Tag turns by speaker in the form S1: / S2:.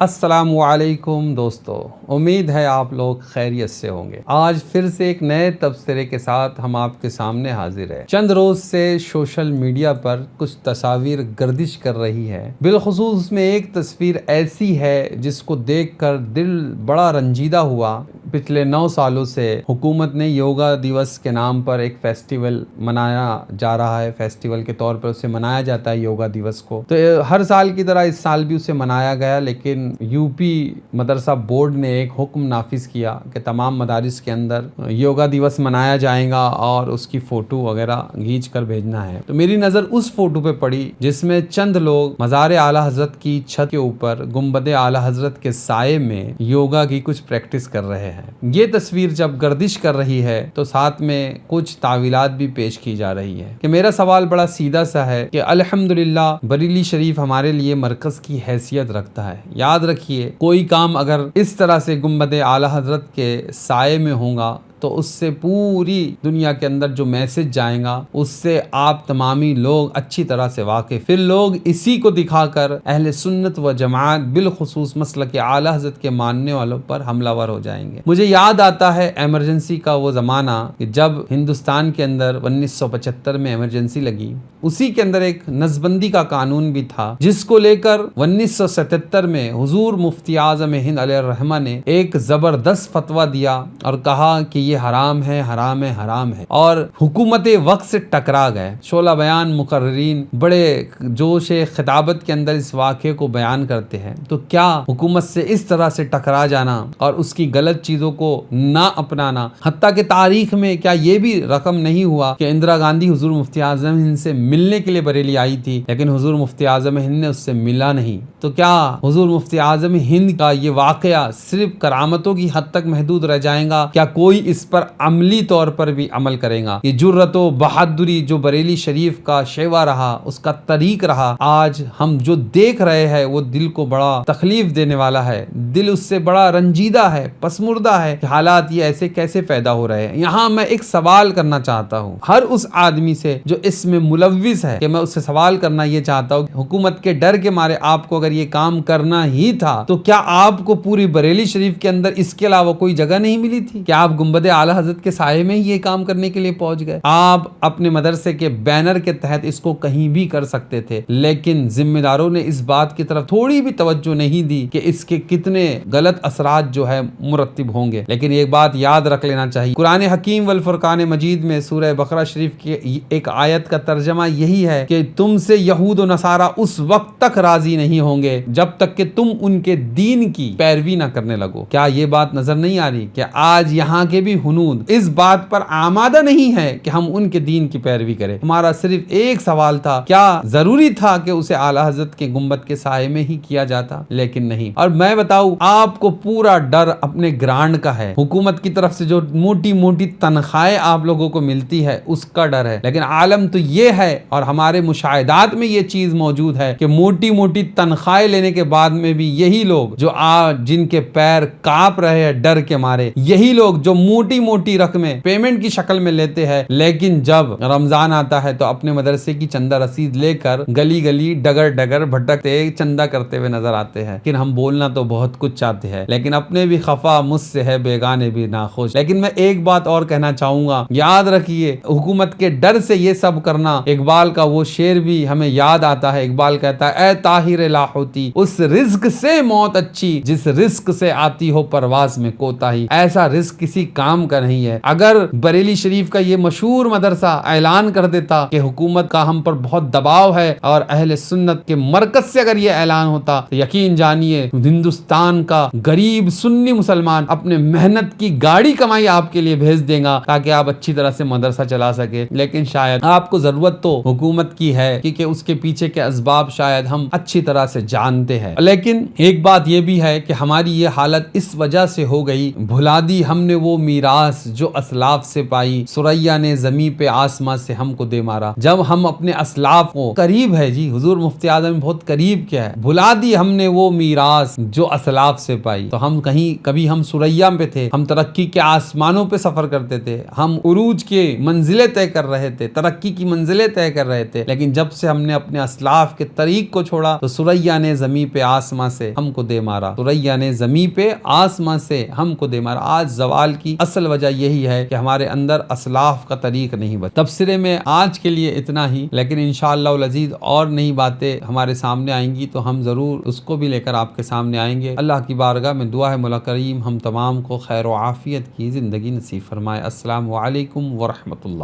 S1: السلام علیکم دوستو، امید ہے آپ لوگ خیریت سے ہوں گے۔ آج پھر سے ایک نئے تبصرے کے ساتھ ہم آپ کے سامنے حاضر ہیں۔ چند روز سے سوشل میڈیا پر کچھ تصاویر گردش کر رہی ہے، بالخصوص اس میں ایک تصویر ایسی ہے جس کو دیکھ کر دل بڑا رنجیدہ ہوا۔ پچھلے 9 سالوں سے حکومت نے یوگا دیوس کے نام پر ایک فیسٹیول منایا جا رہا ہے، فیسٹیول کے طور پر اسے منایا جاتا ہے یوگا دیوس کو۔ تو ہر سال کی طرح اس سال بھی اسے منایا گیا، لیکن یو پی مدرسہ بورڈ نے ایک حکم نافذ کیا کہ تمام مدارس کے اندر یوگا دیوس منایا جائے گا اور اس کی فوٹو وغیرہ کھینچ کر بھیجنا ہے۔ تو میری نظر اس فوٹو پہ پڑی جس میں چند لوگ مزار اعلی حضرت کی چھت کے اوپر گنبد اعلی حضرت کے سائے میں یوگا کی کچھ پریکٹس کر رہے ہیں۔ یہ تصویر جب گردش کر رہی ہے تو ساتھ میں کچھ تعویلات بھی پیش کی جا رہی ہے کہ میرا سوال بڑا سیدھا سا ہے کہ الحمدللہ بریلی شریف ہمارے لیے مرکز کی حیثیت رکھتا ہے۔ یاد رکھیے، کوئی کام اگر اس طرح سے گنبد اعلی حضرت کے سائے میں ہوگا تو اس سے پوری دنیا کے اندر جو میسج جائے گا اس سے آپ تمامی لوگ اچھی طرح سے واقف، پھر لوگ اسی کو دکھا کر اہل سنت و جماعت بالخصوص مسلک اعلی حضرت کے ماننے والوں پر حملہ ور ہو جائیں گے۔ مجھے یاد آتا ہے ایمرجنسی کا وہ زمانہ کہ جب ہندوستان کے اندر 1975 میں ایمرجنسی لگی، اسی کے اندر ایک نسبندی کا قانون بھی تھا جس کو لے کر 1977 میں حضور مفتی اعظم ہند علیہ الرحمہ نے ایک زبردست فتویٰ دیا اور کہا کہ یہ حرام ہے، حرام ہے، حرام ہے، اور حکومت وقت سے ٹکرا گئے۔ شعلہ بیان مقررین بڑے جوش خطابت کے اندر اس واقعے کو بیان کرتے ہیں۔ تو کیا حکومت سے اس طرح سے ٹکرا جانا اور اس کی غلط چیزوں کو نہ اپنانا، حتیٰ کہ تاریخ میں کیا یہ بھی رقم نہیں ہوا کہ اندرا گاندھی حضور مفتی اعظم ہند سے ملنے کے لیے بریلی آئی تھی لیکن حضور مفتی اعظم ہند نے اس سے ملا نہیں؟ تو کیا حضور مفتی اعظم ہند کا یہ واقعہ صرف کرامتوں کی حد تک محدود رہ جائے گا؟ کیا کوئی اس پر عملی طور پر بھی عمل کرے گا؟ یہ جرأت و بہادری جو بریلی شریف کا شیوا رہا، اس کا طریق رہا، آج ہم جو دیکھ رہے ہیں وہ دل کو بڑا تکلیف دینے والا ہے۔ دل اس سے بڑا رنجیدہ ہے، پسمردہ ہے کہ حالات یہ ایسے کیسے پیدا ہو رہے ہیں۔ یہاں میں ایک سوال کرنا چاہتا ہوں ہر اس آدمی سے جو اس میں ملوث ہے، کہ میں اس سے سوال کرنا یہ چاہتا ہوں کہ حکومت کے ڈر کے مارے آپ کو اگر یہ کام کرنا ہی تھا تو کیا آپ کو پوری بریلی شریف کے اندر اس کے علاوہ کوئی جگہ نہیں ملی تھی؟ کیا آپ گنبد اعلی حضرت کے سائے میں ہی یہ کام کرنے کے لیے پہنچ گئے؟ آپ اپنے مدرسے کے بینر کے تحت اس کو کہیں بھی کر سکتے تھے، لیکن ذمہ داروں نے اس بات کی طرف تھوڑی بھی توجہ نہیں دی کہ اس کے کتنے غلط اثرات جو ہے مرتب ہوں گے۔ لیکن ایک بات یاد رکھ لینا چاہیے، قرآن حکیم والفرقان مجید میں سورہ بقرہ شریف کی ایک آیت کا ترجمہ یہی ہے کہ تم سے یہود و نصارہ اس وقت تک راضی نہیں ہوں گے جب تک کہ تم ان کے دین کی پیروی نہ کرنے لگو۔ کیا یہ بات نظر نہیں آ رہی کہ آج یہاں کے بھی ہنود اس بات پر آمادہ نہیں ہے کہ ہم ان کے دین کی پیروی کریں؟ ہمارا صرف ایک سوال تھا، کیا ضروری تھا کہ اسے اعلی حضرت کے گنبد کے سائے میں ہی کیا جاتا؟ لیکن نہیں۔ اور میں بتاؤں، آپ کو پورا ڈر اپنے گرانڈ کا ہے، حکومت کی طرف سے جو موٹی موٹی تنخواہیں آپ لوگوں کو ملتی ہے اس کا ڈر ہے، لیکن عالم تو یہ ہے اور ہمارے مشاہدات میں یہ چیز موجود ہے کہ موٹی موٹی تنخواہیں لینے کے بعد میں بھی یہی لوگ جو جن کے پیر کانپ رہے ہیں ڈر کے مارے، یہی لوگ جو موٹی موٹی رقمیں پیمنٹ کی شکل میں لیتے ہیں، لیکن جب رمضان آتا ہے تو اپنے مدرسے کی چندہ رسید لے کر گلی گلی ڈگر ڈگر بھٹکتے چندہ کرتے ہوئے نظر آتے ہیں۔ لیکن ہم بولنا تو بہت کچھ چاہتے ہیں، لیکن اپنے بھی خفا مجھ سے ہے، بیگانے بھی ناخوش۔ لیکن میں ایک بات اور کہنا چاہوں گا، یاد رکھیے، حکومت کے ڈر سے یہ سب کرنا، اقبال کا وہ شعر بھی ہمیں یاد آتا ہے۔ اقبال کہتا ہے، اے طاہر لاہوتی، اس رزق سے موت اچھی جس رزق سے آتی ہو پرواز میں کوتاہی۔ ایسا رزق کسی کام کا نہیں ہے۔ اگر بریلی شریف کا یہ مشہور مدرسہ اعلان کر دیتا کہ حکومت کا ہم پر بہت دباؤ ہے اور اہل سنت کے مرکز سے اگر یہ اعلان ہوتا تو یقین جانیے ہندوستان کا غریب سنی مسلمان اپنے محنت کی گاڑی کمائی آپ کے لیے بھیج دے گا تاکہ آپ اچھی طرح سے مدرسہ چلا سکے۔ لیکن شاید آپ کو ضرورت تو حکومت کی ہے کیونکہ اس کے پیچھے کے اسباب شاید ہم اچھی طرح سے جانتے ہیں، لیکن ایک بات یہ بھی ہے کہ ہماری یہ حالت اس وجہ سے ہو گئی، بھلا دی ہم نے وہ میراث جو اسلاف سے پائی، ثریا نے زمین پہ آسماں سے ہم کو دے مارا۔ جب ہم اپنے اسلاف کو، قریب ہے جی حضور مفتی اعظم بہت قریب کیا ہے، بھلا دی ہم نے وہ میراث جو اسلاف سے پائی۔ تو ہم کبھی ہم ثریا پہ تھے، ہم ترقی کے آسمانوں پہ سفر کرتے تھے، ہم عروج کے منزلیں طے کر رہے تھے، ترقی کی منزلیں طے کر رہے تھے، لیکن جب سے ہم نے اپنے اسلاف کے طریق کو چھوڑا تو ثریا نے زمین پہ آسماں سے ہم کو دے مارا، ثریا نے زمین پہ آسماں سے ہم کو دے مارا۔ آج زوال کی اصل وجہ یہی ہے کہ ہمارے اندر اسلاف کا طریق نہیں بچا۔ تبصرے میں آج کے لیے اتنا ہی، لیکن انشاءاللہ العزیز اور نئی باتیں ہمارے سامنے آئیں گی تو ہم ضرور اس کو بھی لے کر آپ کے سامنے آئیں گے۔ اللہ کی بارگاہ میں دعا ہے مولا کریم ہم تمام کو خیر و عافیت کی زندگی نصیب فرمائے۔ السلام علیکم ورحمۃ اللہ۔